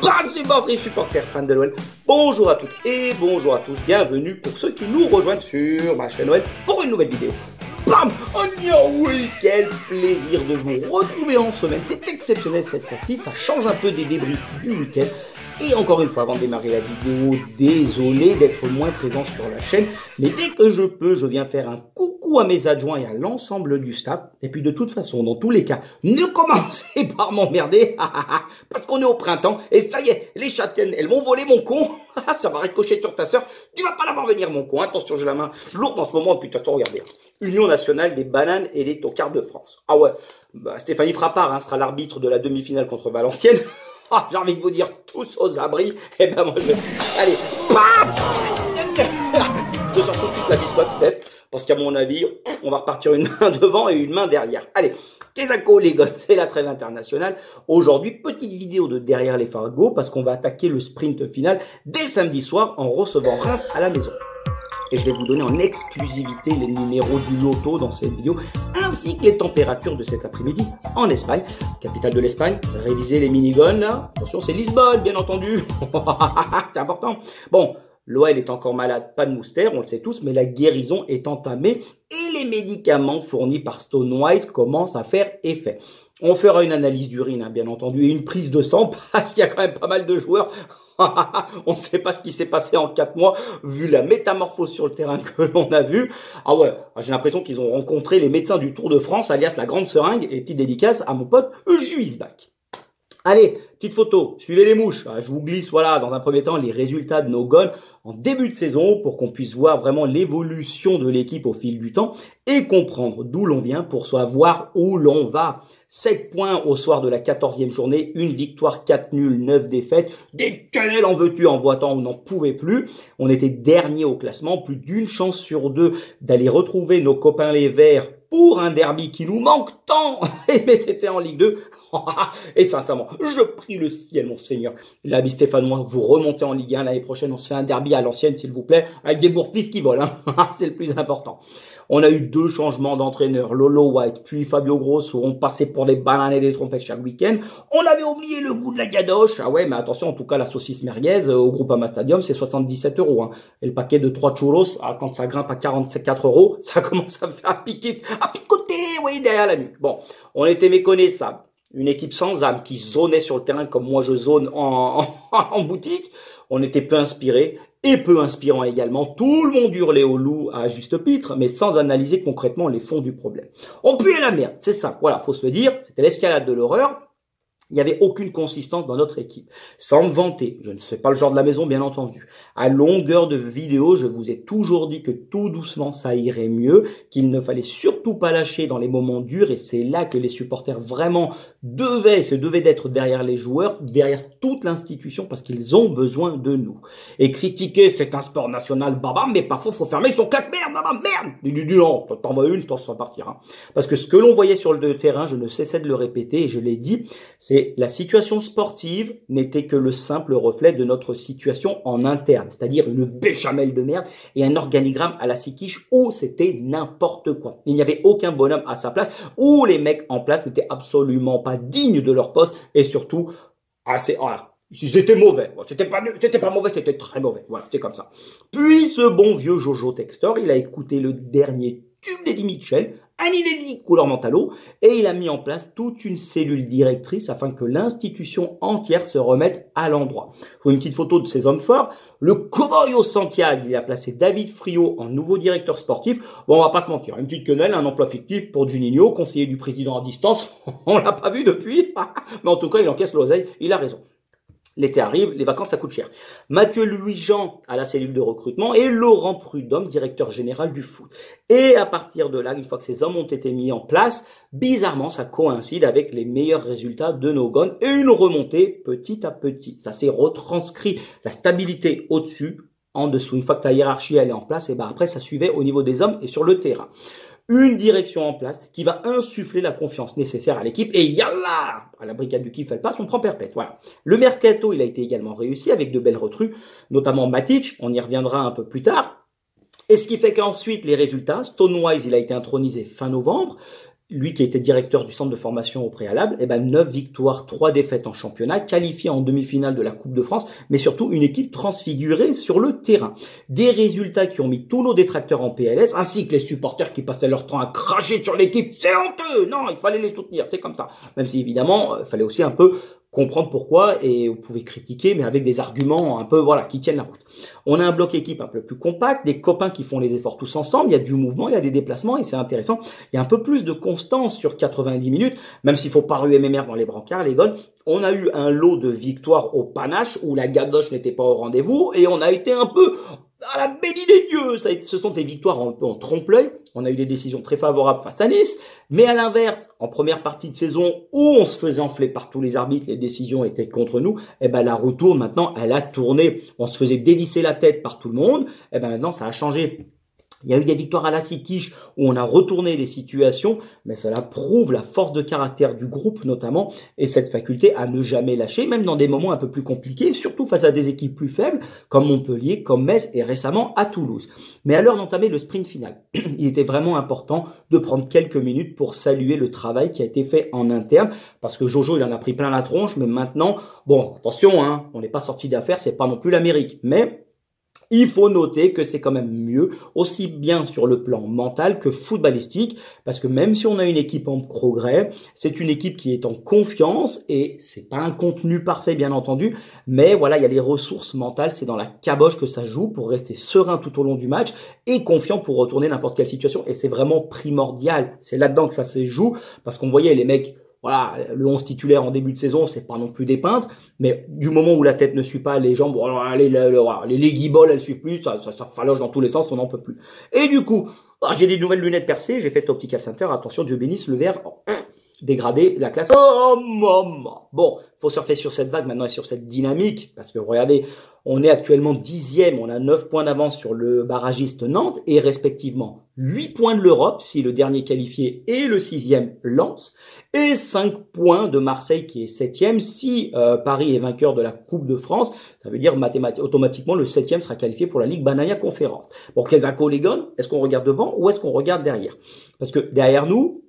Bras supporters, supporters, fans de l'OL, bonjour à toutes et bonjour à tous, bienvenue pour ceux qui nous rejoignent sur ma chaîne OL pour une nouvelle vidéo. Bam! Oh oui, quel plaisir de vous retrouver en semaine, c'est exceptionnel cette fois-ci, ça change un peu des débriefs du week-end. Et encore une fois, avant de démarrer la vidéo, désolé d'être moins présent sur la chaîne, mais dès que je peux, je viens faire un coucou à mes adjoints et à l'ensemble du staff. Et puis de toute façon, dans tous les cas, ne commencez par m'emmerder, parce qu'on est au printemps, et ça y est, les châtaignes, elles vont voler mon con, ça va ricocher sur ta sœur, tu vas pas la voir venir mon con, attention, j'ai la main lourde en ce moment, et puis de toute façon, regardez, Union nationale des bananes et des tocards de France. Ah ouais, bah, Stéphanie Frappard sera l'arbitre de la demi-finale contre Valenciennes. Ah, j'ai envie de vous dire tous aux abris. Eh ben moi je vais... Allez, bam. Je sors tout de suite la biscotte, Steph, parce qu'à mon avis, on va repartir une main devant et une main derrière. Allez, Kesako les gars, c'est la trêve internationale. Aujourd'hui, petite vidéo de derrière les Fargos, parce qu'on va attaquer le sprint final dès samedi soir en recevant Reims à la maison. Et je vais vous donner en exclusivité les numéros du loto dans cette vidéo, ainsi que les températures de cet après-midi en Espagne, capitale de l'Espagne. Révisez les minigones là. Attention, c'est Lisbonne, bien entendu. C'est important. Bon, l'OL est encore malade, pas de moustaire, on le sait tous, mais la guérison est entamée et les médicaments fournis par Stonewise commencent à faire effet. On fera une analyse d'urine, bien entendu, et une prise de sang, parce qu'il y a quand même pas mal de joueurs. On ne sait pas ce qui s'est passé en 4 mois, vu la métamorphose sur le terrain que l'on a vu. Ah ouais, j'ai l'impression qu'ils ont rencontré les médecins du Tour de France, alias la grande seringue, et petite dédicace à mon pote Juisbach. Allez, petite photo, suivez les mouches. Je vous glisse, voilà, dans un premier temps, les résultats de nos goals en début de saison pour qu'on puisse voir vraiment l'évolution de l'équipe au fil du temps et comprendre d'où l'on vient pour savoir où l'on va. 7 points au soir de la 14e journée, une victoire, 4 nuls, 9 défaites. Des quenelles en veux-tu en voitant, on n'en pouvait plus. On était dernier au classement, plus d'une chance sur deux d'aller retrouver nos copains les Verts pour un derby qui nous manque tant. Mais c'était en Ligue 2. Et sincèrement, je prie le ciel, mon Seigneur. L'ami Stéphanois, vous remontez en Ligue 1 l'année prochaine. On se fait un derby à l'ancienne, s'il vous plaît, avec des bourpifs qui volent. C'est le plus important. On a eu 2 changements d'entraîneur, Lolo White puis Fabio Grosso, on passait pour des bananes et des trompettes chaque week-end. On avait oublié le goût de la gadoche. Ah ouais, mais attention, en tout cas, la saucisse merguez au Groupama Stadium, c'est 77 €. Et le paquet de 3 churros, quand ça grimpe à 44 €, ça commence à faire à picoter, oui, derrière la nuque. Bon, on était méconnaissables. Une équipe sans âme qui zonait sur le terrain comme moi je zone en boutique. On était peu inspirés et peu inspirants également. Tout le monde hurlait au loup à juste titre, mais sans analyser concrètement les fonds du problème. On puait la merde, c'est ça. Voilà, faut se le dire, c'était l'escalade de l'horreur. Il n'y avait aucune consistance dans notre équipe. Sans me vanter, je ne sais pas le genre de la maison, bien entendu. À longueur de vidéo, je vous ai toujours dit que tout doucement, ça irait mieux, qu'il ne fallait surtout pas lâcher dans les moments durs, et c'est là que les supporters vraiment devaient d'être derrière les joueurs, derrière toute l'institution, parce qu'ils ont besoin de nous. Et critiquer, c'est un sport national, babam, mais parfois, faut fermer son claque, merde, babam, merde! Dis non, t'en vas une, t'en vas partir, Parce que ce que l'on voyait sur le terrain, je ne cessais de le répéter, et je l'ai dit, c'est la situation sportive n'était que le simple reflet de notre situation en interne, c'est-à-dire une béchamel de merde et un organigramme à la Sikiche où c'était n'importe quoi. Il n'y avait aucun bonhomme à sa place, où les mecs en place n'étaient absolument pas dignes de leur poste et surtout, c'était mauvais. C'était pas mauvais, c'était très mauvais. Voilà, c'est comme ça. Puis ce bon vieux Jojo Textor, il a écouté le dernier tube d'Eddie Mitchell, un inédit couleur mentalo, et il a mis en place toute une cellule directrice afin que l'institution entière se remette à l'endroit. Je vous une petite photo de ces hommes forts. Le cowboy au Santiago, il a placé David Friot en nouveau directeur sportif. Bon, on va pas se mentir, une petite quenelle, un emploi fictif pour Juninho, conseiller du président à distance. On l'a pas vu depuis, mais en tout cas, il encaisse l'oseille, il a raison. L'été arrive, les vacances ça coûte cher. Mathieu Louis-Jean à la cellule de recrutement et Laurent Prudhomme, directeur général du foot. Et à partir de là, une fois que ces hommes ont été mis en place, bizarrement ça coïncide avec les meilleurs résultats de nos gones et une remontée petit à petit. Ça s'est retranscrit, la stabilité au-dessus, en dessous. Une fois que ta hiérarchie elle est en place, et ben après ça suivait au niveau des hommes et sur le terrain. Une direction en place qui va insuffler la confiance nécessaire à l'équipe. Et yallah, à la brigade du kiff, elle passe, on prend perpète. Voilà. Le mercato, il a été également réussi avec de belles recrues, notamment Matic, on y reviendra un peu plus tard. Et ce qui fait qu'ensuite, les résultats, Stonewise, il a été intronisé fin novembre. lui qui était directeur du centre de formation au préalable, 9 victoires, 3 défaites en championnat, qualifié en demi-finale de la Coupe de France, mais surtout une équipe transfigurée sur le terrain. Des résultats qui ont mis tous nos détracteurs en PLS, ainsi que les supporters qui passaient leur temps à cracher sur l'équipe. C'est honteux! Non, il fallait les soutenir, c'est comme ça. Même si évidemment, il fallait aussi un peu comprendre pourquoi, et vous pouvez critiquer, mais avec des arguments un peu, qui tiennent la route. On a un bloc équipe un peu plus compact, des copains qui font les efforts tous ensemble, il y a du mouvement, il y a des déplacements, et c'est intéressant. Il y a un peu plus de constance sur 90 minutes, même s'il faut pas ruer mes mères dans les brancards, les gones. On a eu un lot de victoires au panache, où la gadoche n'était pas au rendez-vous, et on a été un peu à la bénie des dieux. Ce sont des victoires un peu en trompe-l'œil. On a eu des décisions très favorables face à Nice. Mais à l'inverse, en première partie de saison où on se faisait enfler par tous les arbitres, les décisions étaient contre nous, la retourne maintenant, elle a tourné. On se faisait dévisser la tête par tout le monde. Maintenant, ça a changé. Il y a eu des victoires à la Siquiche où on a retourné les situations, mais cela prouve la force de caractère du groupe notamment et cette faculté à ne jamais lâcher, même dans des moments un peu plus compliqués, surtout face à des équipes plus faibles comme Montpellier, comme Metz et récemment à Toulouse. Mais à l'heure d'entamer le sprint final, il était vraiment important de prendre quelques minutes pour saluer le travail qui a été fait en interne, parce que Jojo il en a pris plein la tronche, mais maintenant, attention, on n'est pas sorti d'affaire, c'est pas non plus l'Amérique, mais il faut noter que c'est quand même mieux, aussi bien sur le plan mental que footballistique, parce que même si on a une équipe en progrès, c'est une équipe qui est en confiance et c'est pas un contenu parfait bien entendu, mais il y a les ressources mentales, c'est dans la caboche que ça joue pour rester serein tout au long du match et confiant pour retourner n'importe quelle situation et c'est vraiment primordial, c'est là-dedans que ça se joue, parce qu'on voyait les mecs le 11 titulaire en début de saison, c'est pas non plus des peintres, mais du moment où la tête ne suit pas, les jambes, les guibolles, elles suivent plus, ça faloche dans tous les sens, on n'en peut plus. Et du coup, j'ai des nouvelles lunettes percées, j'ai fait Optical Center, attention, Dieu bénisse, le verre dégradé, la classe. Oh maman. Bon, faut surfer sur cette vague maintenant et sur cette dynamique, parce que regardez, on est actuellement 10e, on a 9 points d'avance sur le barragiste Nantes et respectivement 8 points de l'Europe si le dernier qualifié est le 6e Lens et 5 points de Marseille qui est 7e si Paris est vainqueur de la Coupe de France. Ça veut dire automatiquement le 7e sera qualifié pour la Ligue Banania Conférence. Bon, Kézako les gars, est-ce qu'on regarde devant ou est-ce qu'on regarde derrière? Parce que derrière nous,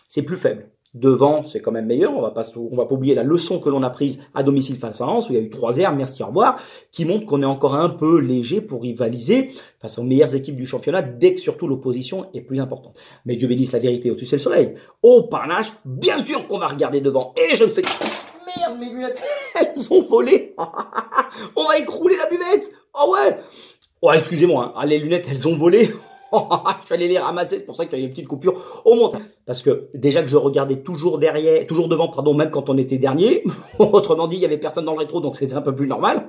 c'est plus faible. Devant, c'est quand même meilleur. On va pas oublier la leçon que l'on a prise à domicile face à Lens, où il y a eu 3-0, merci, au revoir, qui montre qu'on est encore un peu léger pour rivaliser face aux meilleures équipes du championnat, dès que surtout l'opposition est plus importante. Mais Dieu bénisse la vérité, au-dessus c'est le soleil. Au panache, bien sûr qu'on va regarder devant. Et je ne fais... Merde, mes lunettes, elles ont volé. On va écrouler la buvette. Oh ouais. Oh, excusez-moi, les lunettes, elles ont volé. Je suis allé les ramasser, c'est pour ça qu'il y a une petite coupure au montage. Parce que déjà que je regardais toujours devant, même quand on était dernier. Autrement dit, il y avait personne dans le rétro, donc c'était un peu plus normal.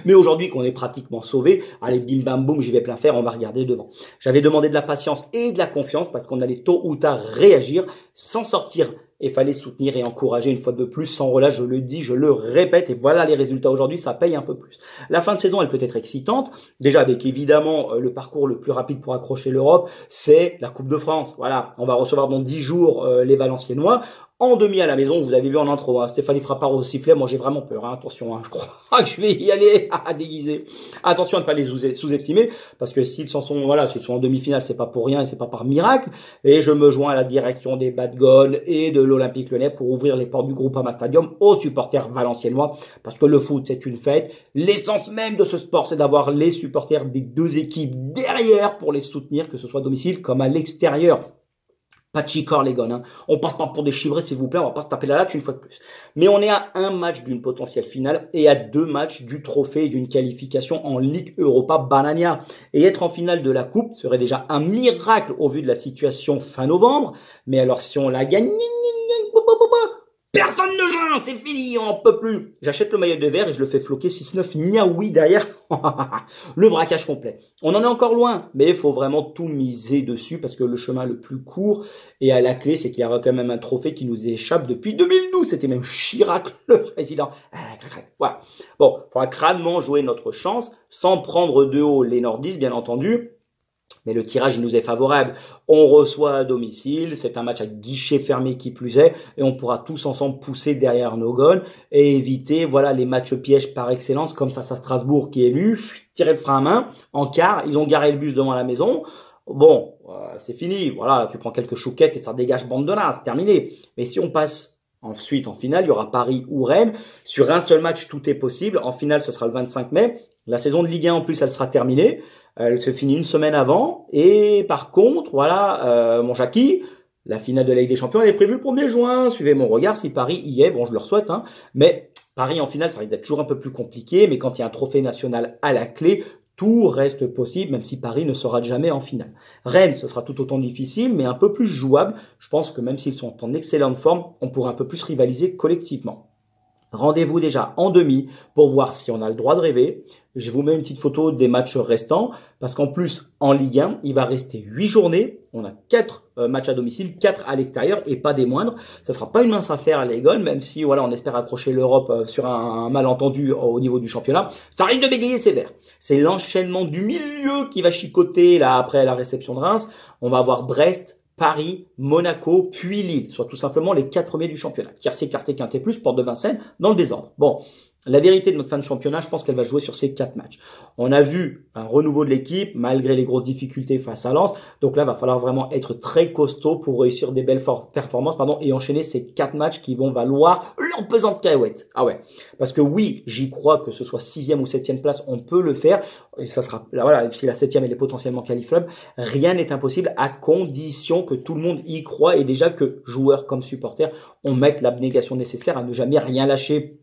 Mais aujourd'hui, qu'on est pratiquement sauvé, allez, bim bam boum, j'y vais plein faire, on va regarder devant. J'avais demandé de la patience et de la confiance parce qu'on allait tôt ou tard réagir, sans sortir. Et fallait soutenir et encourager une fois de plus, sans relâche, je le dis, je le répète, et voilà les résultats aujourd'hui, ça paye un peu plus. La fin de saison, elle peut être excitante, déjà avec évidemment le parcours le plus rapide pour accrocher l'Europe, c'est la Coupe de France. Voilà, on va recevoir dans 10 jours les Valenciennois, en demi à la maison, vous avez vu en intro, Stéphanie Frappard au sifflet, moi j'ai vraiment peur, attention, je crois que je vais y aller à déguiser. Attention à ne pas les sous-estimer, parce que s'ils sont en demi-finale, c'est pas pour rien et c'est pas par miracle, et je me joins à la direction des Bad Gones et de l'Olympique Lyonnais pour ouvrir les portes du Groupama Stadium aux supporters valenciennois, parce que le foot c'est une fête, l'essence même de ce sport c'est d'avoir les supporters des deux équipes derrière pour les soutenir, que ce soit à domicile comme à l'extérieur. Pas de chicor les gars, on passe pas pour des chibrés s'il vous plaît, on va pas se taper la latte une fois de plus. Mais on est à un match d'une potentielle finale et à 2 matchs du trophée et d'une qualification en Ligue Europa Banania. Et être en finale de la Coupe serait déjà un miracle au vu de la situation fin novembre. Mais alors si on la gagne, personne ne joint, c'est fini, on n'en peut plus. J'achète le maillot de verre et je le fais floquer 6-9 niaoui derrière. Le braquage complet. On en est encore loin, mais il faut vraiment tout miser dessus parce que le chemin le plus court et à la clé, c'est qu'il y aura quand même un trophée qui nous échappe depuis 2012. C'était même Chirac, le président. Voilà. Bon, il faudra crânement jouer notre chance sans prendre de haut les nordistes, bien entendu. Mais le tirage, il nous est favorable. On reçoit à domicile, c'est un match à guichet fermé qui plus est, et on pourra tous ensemble pousser derrière nos goals et éviter, les matchs pièges par excellence, comme face à Strasbourg qui est vu, tirer le frein à main, en quart, ils ont garé le bus devant la maison. bon, c'est fini. Voilà, tu prends quelques chouquettes et ça dégage bande de nains, c'est terminé. Mais si on passe ensuite en finale, il y aura Paris ou Rennes. Sur un seul match, tout est possible. En finale, ce sera le 25 mai. La saison de Ligue 1, en plus, elle sera terminée. Elle se finit une semaine avant. Et par contre, voilà, mon Jackie, la finale de la Ligue des Champions, elle est prévue le 1er juin. Suivez mon regard si Paris y est. Bon, je leur souhaite, hein. Mais Paris en finale, ça risque d'être toujours un peu plus compliqué. Mais quand il y a un trophée national à la clé, tout reste possible, même si Paris ne sera jamais en finale. Rennes, ce sera tout autant difficile, mais un peu plus jouable. Je pense que même s'ils sont en excellente forme, on pourra un peu plus rivaliser collectivement. Rendez-vous déjà en demi pour voir si on a le droit de rêver. Je vous mets une petite photo des matchs restants parce qu'en plus, en Ligue 1, il va rester 8 journées. On a 4 matchs à domicile, 4 à l'extérieur et pas des moindres. Ça sera pas une mince affaire à les Gones, même si voilà, on espère accrocher l'Europe sur un malentendu au niveau du championnat. Ça risque de bégayer sévère. C'est l'enchaînement du milieu qui va chicoter là après la réception de Reims. On va avoir Brest, Paris, Monaco, puis Lille, soit tout simplement les 4 premiers du championnat. Tiercé, Quartier, Quintet plus, Porte de Vincennes, dans le désordre. Bon, la vérité de notre fin de championnat, je pense qu'elle va jouer sur ces 4 matchs. On a vu un renouveau de l'équipe, malgré les grosses difficultés face à Lens. Donc là, il va falloir vraiment être très costaud pour réussir des belles performances, et enchaîner ces 4 matchs qui vont valoir leur pesante cacahuète. Ah ouais. Parce que oui, j'y crois que ce soit 6e ou 7e place, on peut le faire. Et ça sera, là, voilà, si la 7e elle est potentiellement qualifiable, rien n'est impossible à condition que tout le monde y croit et déjà que joueurs comme supporters, on mette l'abnégation nécessaire à ne jamais rien lâcher.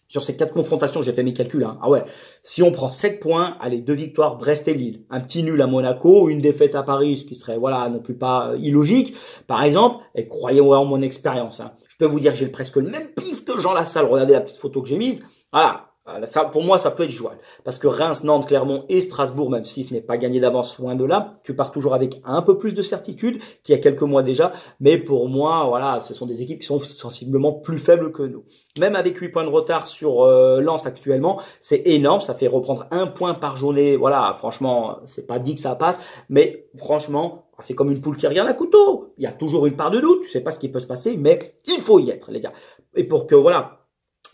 Sur ces 4 confrontations, j'ai fait mes calculs. Hein. Ah ouais, si on prend 7 points, allez, 2 victoires, Brest et Lille. Un petit nul à Monaco, une défaite à Paris, ce qui serait voilà non plus pas illogique, par exemple. Et croyez-moi en mon expérience. Hein. Je peux vous dire que j'ai presque le même pif que Jean Lassalle. Regardez la petite photo que j'ai mise. Voilà. Ça, pour moi, ça peut être jouable. Parce que Reims, Nantes, Clermont et Strasbourg, même si ce n'est pas gagné d'avance, loin de là, tu pars toujours avec un peu plus de certitude qu'il y a quelques mois déjà. Mais pour moi, voilà, ce sont des équipes qui sont sensiblement plus faibles que nous. Même avec 8 points de retard sur Lens actuellement, c'est énorme. Ça fait reprendre 1 point par journée. Voilà, franchement, c'est pas dit que ça passe. Mais franchement, c'est comme une poule qui regarde un couteau. Il y a toujours une part de doute. Tu sais pas ce qui peut se passer, mais il faut y être, les gars. Et pour que, voilà,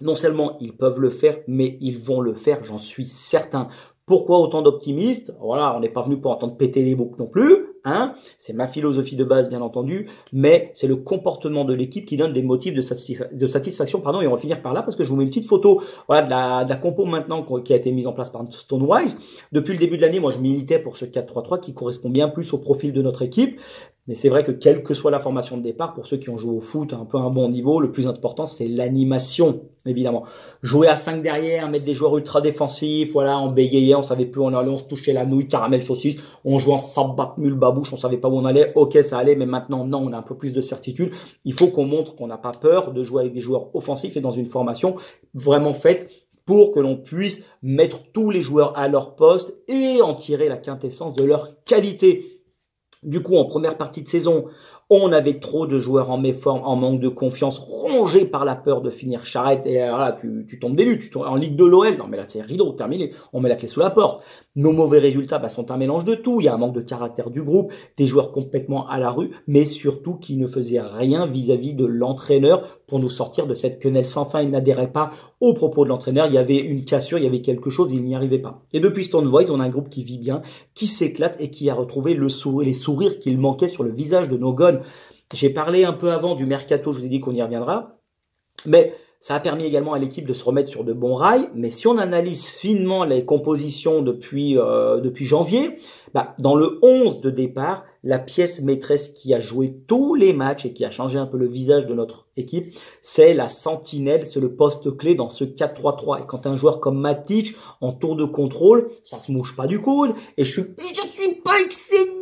non seulement ils peuvent le faire, mais ils vont le faire, j'en suis certain. Pourquoi autant d'optimistes? Voilà, on n'est pas venu pour entendre péter les boucs non plus, hein. C'est ma philosophie de base, bien entendu, mais c'est le comportement de l'équipe qui donne des motifs de satisfaction, pardon, et on va finir par là parce que je vous mets une petite photo, voilà, de la compo maintenant qui a été mise en place par Stonewise. Depuis le début de l'année, moi, je militais pour ce 4-3-3 qui correspond bien plus au profil de notre équipe. Mais c'est vrai que quelle que soit la formation de départ, pour ceux qui ont joué au foot un peu à un bon niveau, le plus important, c'est l'animation, évidemment. Jouer à 5 derrière, mettre des joueurs ultra défensifs, voilà, on bégayait, on savait plus où on allait, on se touchait la nouille, caramel saucisse, on jouait en sabat, mule, babouche, on savait pas où on allait, ok, ça allait, mais maintenant, non, on a un peu plus de certitude. Il faut qu'on montre qu'on n'a pas peur de jouer avec des joueurs offensifs et dans une formation vraiment faite pour que l'on puisse mettre tous les joueurs à leur poste et en tirer la quintessence de leur qualité. Du coup, en première partie de saison, on avait trop de joueurs en méforme, en manque de confiance, rongés par la peur de finir charrette. Et voilà, tu tombes des nues, tu tombes en Ligue de l'OL. Non, mais là, c'est rideau, terminé. On met la clé sous la porte. Nos mauvais résultats sont un mélange de tout. Il y a un manque de caractère du groupe, des joueurs complètement à la rue, mais surtout qui ne faisaient rien vis-à-vis de l'entraîneur pour nous sortir de cette quenelle sans fin. Il n'adhérait pas aux propos de l'entraîneur. Il y avait une cassure, il y avait quelque chose, il n'y arrivait pas. Et depuis Stone Voice, on a un groupe qui vit bien, qui s'éclate et qui a retrouvé les sourires qu'il manquait sur le visage de nos gones. J'ai parlé un peu avant du mercato, je vous ai dit qu'on y reviendra, mais ça a permis également à l'équipe de se remettre sur de bons rails. Mais si on analyse finement les compositions depuis janvier, dans le 11 de départ, la pièce maîtresse qui a joué tous les matchs et qui a changé un peu le visage de notre équipe, c'est la sentinelle, c'est le poste clé dans ce 4-3-3. Et quand un joueur comme Matic, en tour de contrôle, ça se mouche pas du coude, et je suis pas excédé,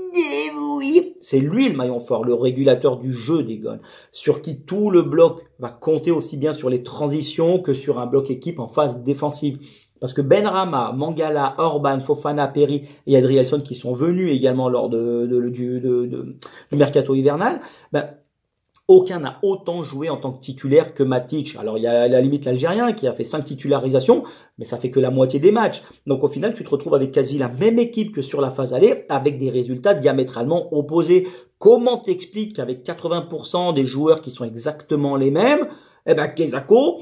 oui. C'est lui le maillon fort, le régulateur du jeu des Gones, sur qui tout le bloc va compter aussi bien sur les transitions que sur un bloc équipe en phase défensive. Parce que Benrahma, Mangala, Orban, Fofana, Perry et Adrielson qui sont venus également lors du mercato hivernal, aucun n'a autant joué en tant que titulaire que Matic. Alors, il y a à la limite l'Algérien qui a fait 5 titularisations, mais ça fait que la moitié des matchs. Donc, au final, tu te retrouves avec quasi la même équipe que sur la phase aller, avec des résultats diamétralement opposés. Comment t'expliques qu'avec 80% des joueurs qui sont exactement les mêmes, Kezako,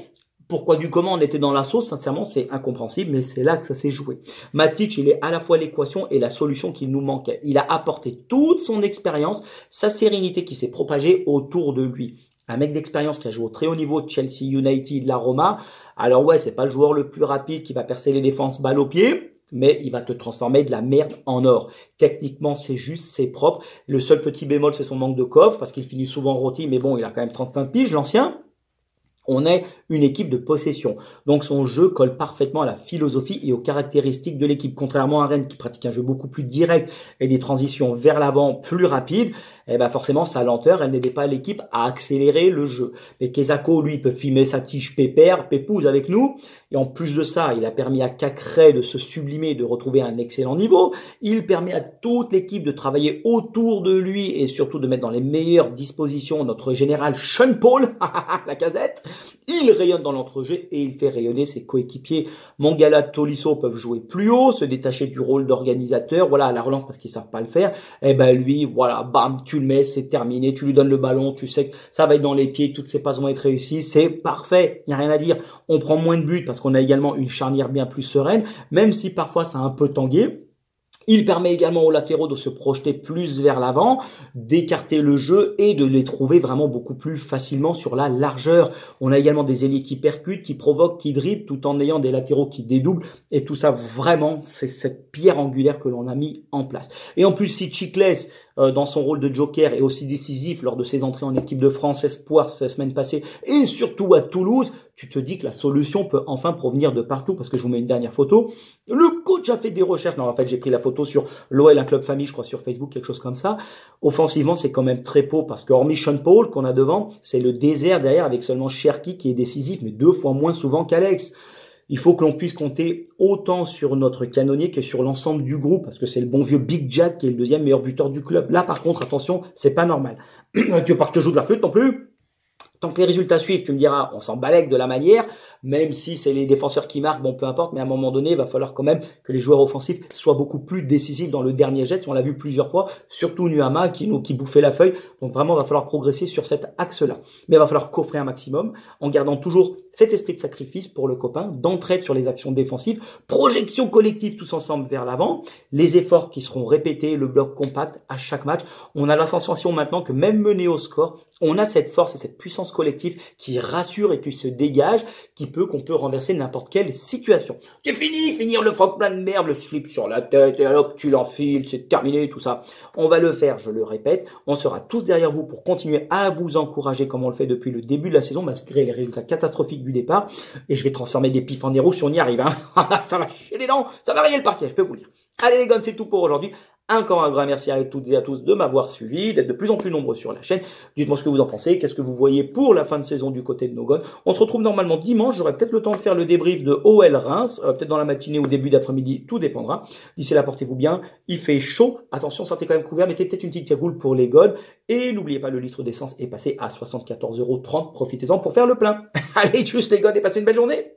Pourquoi du comment on était dans la sauce, sincèrement, c'est incompréhensible, mais c'est là que ça s'est joué. Matic, il est à la fois l'équation et la solution qu'il nous manquait. Il a apporté toute son expérience, sa sérénité qui s'est propagée autour de lui. Un mec d'expérience qui a joué au très haut niveau de Chelsea United, la Roma. Alors ouais, c'est pas le joueur le plus rapide qui va percer les défenses balle au pied, mais il va te transformer de la merde en or. Techniquement, c'est juste, c'est propre. Le seul petit bémol, c'est son manque de coffre, parce qu'il finit souvent rôti, mais bon, il a quand même 35 piges, l'ancien. On est une équipe de possession. Donc son jeu colle parfaitement à la philosophie et aux caractéristiques de l'équipe. Contrairement à Rennes qui pratique un jeu beaucoup plus direct et des transitions vers l'avant plus rapides, eh ben forcément sa lenteur, elle n'aidait pas l'équipe à accélérer le jeu. Mais Kezako, lui, peut filmer sa tige pépère, pépouze avec nous. Et en plus de ça, il a permis à Cacré de se sublimer et de retrouver un excellent niveau. Il permet à toute l'équipe de travailler autour de lui et surtout de mettre dans les meilleures dispositions notre général Sean Paul, la casette. Il rayonne dans l'entrejeu et il fait rayonner ses coéquipiers. Mangala, Tolisso peuvent jouer plus haut, se détacher du rôle d'organisateur. Voilà, à la relance parce qu'ils savent pas le faire. Et ben lui, voilà, bam, tu le mets, c'est terminé. Tu lui donnes le ballon, tu sais que ça va être dans les pieds, toutes ses passes vont être réussies. C'est parfait, il n'y a rien à dire. On prend moins de buts parce qu'on a également une charnière bien plus sereine, même si parfois ça a un peu tangué. Il permet également aux latéraux de se projeter plus vers l'avant, d'écarter le jeu et de les trouver vraiment beaucoup plus facilement sur la largeur. On a également des ailiers qui percutent, qui provoquent, qui dribblent, tout en ayant des latéraux qui dédoublent. Et tout ça, vraiment, c'est cette pierre angulaire que l'on a mis en place. Et en plus, si Chicles, dans son rôle de joker, est aussi décisif lors de ses entrées en équipe de France Espoir la semaine passée, et surtout à Toulouse, tu te dis que la solution peut enfin provenir de partout, parce que je vous mets une dernière photo. Le coach a fait des recherches. Non, en fait, j'ai pris la photo sur l'OL, un club famille, je crois, sur Facebook, quelque chose comme ça. Offensivement, c'est quand même très pauvre, parce que hormis Sean Paul, qu'on a devant, c'est le désert derrière, avec seulement Cherki qui est décisif, mais 2 fois moins souvent qu'Alex. Il faut que l'on puisse compter autant sur notre canonnier que sur l'ensemble du groupe, parce que c'est le bon vieux Big Jack qui est le deuxième meilleur buteur du club. Là, par contre, attention, c'est pas normal. Tu veux pas que je te joue de la flûte non plus? Tant que les résultats suivent, tu me diras, on s'en balèque de la manière, même si c'est les défenseurs qui marquent, bon, peu importe, mais à un moment donné, il va falloir quand même que les joueurs offensifs soient beaucoup plus décisifs dans le dernier jet. On l'a vu plusieurs fois, surtout Nuama qui bouffait la feuille. Donc vraiment, il va falloir progresser sur cet axe-là. Mais il va falloir coffrer un maximum en gardant toujours cet esprit de sacrifice pour le copain, d'entraide sur les actions défensives, projection collective tous ensemble vers l'avant, les efforts qui seront répétés, le bloc compact à chaque match. On a la sensation maintenant que même mené au score, on a cette force et cette puissance collective qui rassure et qui se dégage, qu'on peut renverser n'importe quelle situation. C'est fini, finir le froc plein de merde, le slip sur la tête, et alors tu l'enfiles, c'est terminé, tout ça. On va le faire, je le répète, on sera tous derrière vous pour continuer à vous encourager comme on le fait depuis le début de la saison, malgré les résultats catastrophiques du départ, et je vais transformer des pifs en des rouges si on y arrive, hein. Ça va chier les dents, ça va rayer le parquet, je peux vous le dire. Allez les gars, c'est tout pour aujourd'hui. Encore un grand merci à toutes et à tous de m'avoir suivi, d'être de plus en plus nombreux sur la chaîne. Dites-moi ce que vous en pensez, qu'est-ce que vous voyez pour la fin de saison du côté de Nogon. On se retrouve normalement dimanche, j'aurai peut-être le temps de faire le débrief de OL Reims, peut-être dans la matinée ou début d'après-midi, tout dépendra. D'ici là, portez-vous bien, il fait chaud, attention, sortez quand même couvert, mettez peut-être une petite cagoule pour les godes, et n'oubliez pas, le litre d'essence est passé à 74,30 €, profitez-en pour faire le plein. Allez, tchuss les godes et passez une belle journée.